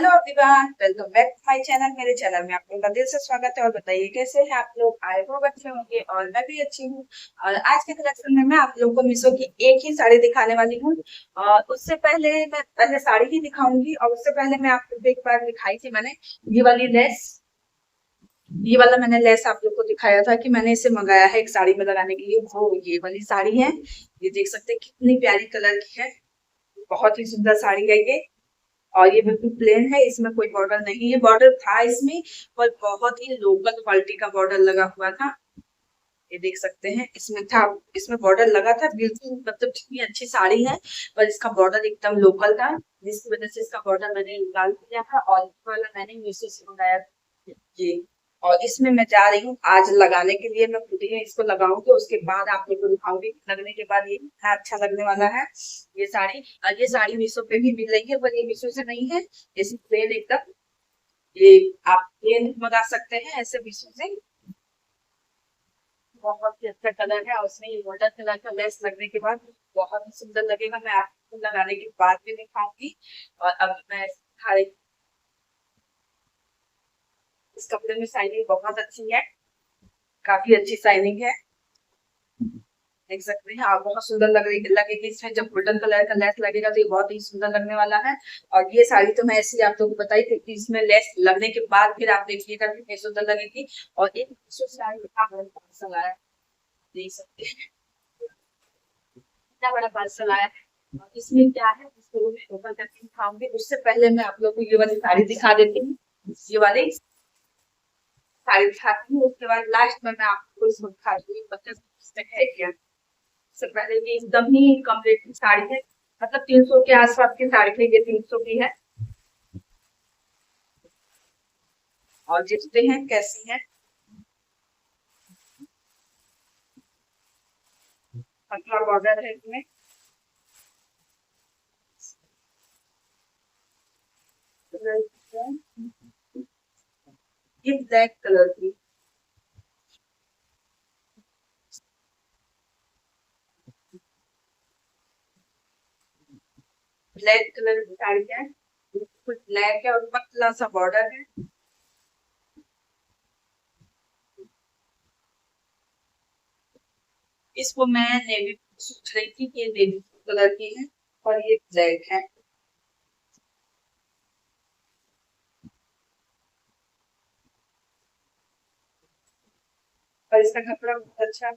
Hello everyone, welcome back to my channel. मेरे channel में आप लोगों का दिल से स्वागत है। और बताइए कैसे हैं आप लोग। आई होप अच्छे होंगे और मैं भी अच्छी हूँ। और आज के कलेक्शन में मैं आप लोगों को मीशो की एक ही साड़ी दिखाने वाली हूँ। और उससे पहले मैं पहले साड़ी ही दिखाऊंगी, और उससे पहले मैं आप लोग को एक बार दिखाई थी मैंने ये वाली लेस। ये वाला मैंने लेस आप लोग को दिखाया था कि मैंने इसे मंगाया है एक साड़ी में लगाने के लिए। वो ये वाली साड़ी है। ये देख सकते हैं कितनी प्यारी कलर की है। बहुत ही सुंदर साड़ी है ये। और ये बिल्कुल प्लेन है, इसमें कोई बॉर्डर नहीं है। बॉर्डर था इसमें, पर बहुत ही लोकल क्वालिटी का बॉर्डर लगा हुआ था। ये देख सकते हैं इसमें था, इसमें बॉर्डर लगा था बिल्कुल। मतलब कितनी अच्छी साड़ी है, पर इसका बॉर्डर एकदम लोकल था, जिसकी वजह से इसका बॉर्डर मैंने निकाल दिया था। और ये वाला मैंने मीशो से मंगाया था ये। और इसमें मैं जा रही हूँ आज लगाने के लिए। मैं खुद ही इसको लगाऊंगी, उसके बाद आप लोग को दिखाऊंगी। लगने के बाद ये कितना अच्छा लगने वाला है ये साड़ी। और ये साड़ी मीशो पे भी मिल रही है, पर ये मीशो से नहीं है। जैसे प्लेन एकदम, ये आप प्लेन मंगा सकते हैं ऐसे मीशो से। बहुत ही अच्छा कलर है, और उसमें ये गोल्डन कलर का लेस लगने के बाद बहुत ही सुंदर लगेगा। मैं आपको लगाने के बाद भी दिखाऊंगी। और अब मैं दिखा रही हूँ। इस कपड़े में शाइनिंग बहुत अच्छी है, काफी अच्छी शाइनिंग है। देख सकते हैं आप, बहुत सुंदर लगेगी इसमें। जब गोल्डन कलर का लेस लगेगा तो ये बहुत ही सुंदर लगने वाला है। और ये साड़ी तो मैं ऐसे ही आप लोगों को बताई थी कि इसमें लेस लगने के बाद फिर आप देखिएगा कितनी सुंदर लगेगी। और एक साड़ी का पार्सल आया, देख सकते हैं इतना बड़ा पार्सल आया है। और इसमें क्या है इसको मैं ओपन करके दिखाऊंगी। उससे पहले मैं आप लोग को ये वाली साड़ी दिखा देती हूँ। ये वाली साड़ी दिखाती हूँ, उसके बाद लास्ट में मैं आपको इसको दिखाती हूँ बच्चे है क्या। सबसे पहले ये एकदम ही कम रेट की साड़ी है, मतलब 300 के आसपास की साड़ी है ये, 300 की है। और देखते हैं कैसी है। पतला बॉर्डर है इसमें। ये ब्लैक कलर की, ब्लैक कलर की साड़ी है। बिल्कुल ब्लैक है और पतला सा बॉर्डर है। इसको मैं नेवी सोच रही थी कि ये नेवी कलर की है, और ये ब्लैक है। और इसका कपड़ा बहुत अच्छा,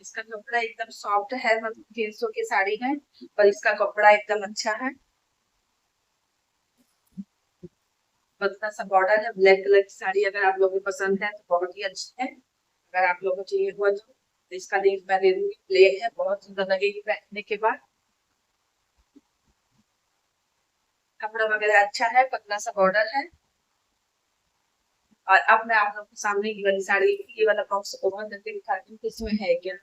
इसका कपड़ा एकदम सॉफ्ट है। मतलब 300 की साड़ी है, पर इसका कपड़ा एकदम अच्छा है। पतला सा बॉर्डर है, ब्लैक कलर की साड़ी अगर आप लोगों को पसंद है तो बहुत ही अच्छी है। अगर आप लोगों को चाहिए हुआ तो इसका लिंक मैं दे दूंगी। प्लेन है, बहुत सुंदर लगेगी पहनने के बाद। कपड़ा वगैरह अच्छा है, पतला सा बॉर्डर है। और अब मैं आप लोगों के सामने ये वाली साड़ी, ये वाला बॉक्स ओपन करके दिखाती हूँ कि इसमें है क्या।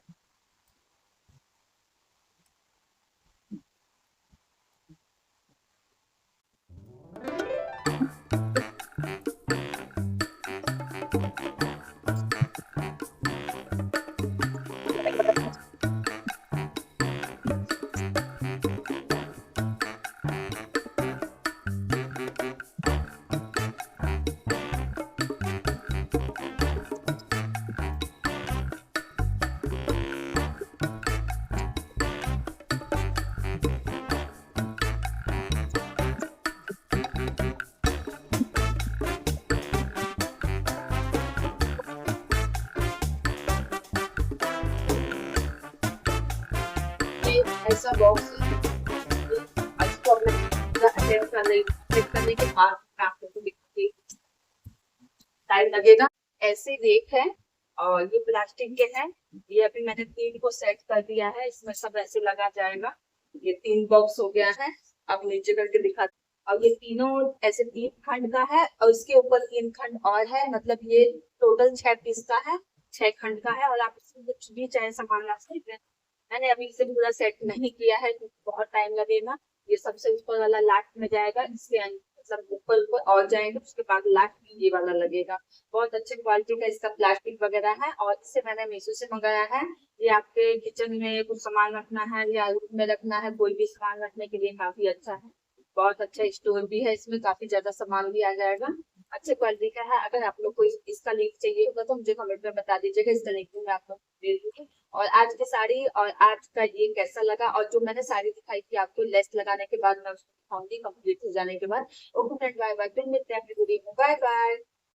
ये ऐसा बॉक्स है। इसको मैं पूरा अटेंड करने के बाद आप लोगों को दिखाती हूँ। टाइम लगेगा, ऐसे देख है। और ये प्लास्टिक के हैं। ये अभी मैंने 3 को सेट कर दिया है, इसमें सब ऐसे लगा जाएगा। ये 3 बॉक्स हो गया है। अब नीचे करके दिखा। अब ये तीनों ऐसे 3 खंड का है, और इसके ऊपर 3 खंड और है। मतलब ये टोटल 6 पीस का है, 6 खंड का है। और आप इसमें कुछ भी चाहे सामान ला सकते हैं। मैंने अभी इसे पूरा सेट नहीं किया है क्योंकि बहुत टाइम लगेगा। ये सबसे ऊपर वाला लास्ट में जाएगा, इसके सब ऊपर ऊपर और जाएंगे, उसके बाद लास्ट में ये वाला लगेगा। बहुत अच्छे क्वालिटी का इसका प्लास्टिक वगैरह है और इसे मैंने मीशो से मंगाया है। ये आपके किचन में कुछ सामान रखना है या रूम में रखना है, कोई भी सामान रखने के लिए काफी अच्छा है। बहुत अच्छा स्टोर भी है, इसमें काफी ज्यादा सामान भी आ जाएगा। अच्छे क्वालिटी का है। अगर आप लोग को इसका लिंक चाहिए होगा तो मुझे कमेंट में बता दीजिएगा, इसका लिंक मैं आपको दे दूंगी। और आज की साड़ी और आज का ये कैसा लगा, और जो मैंने साड़ी दिखाई थी आपको लेस लगाने के बाद मैं उसको दिखाऊंगी कंप्लीट हो जाने के बाद। ओके फ्रेंड, बाय बाय, फिर मिलते हैं अगली वीडियो में। Bye bye.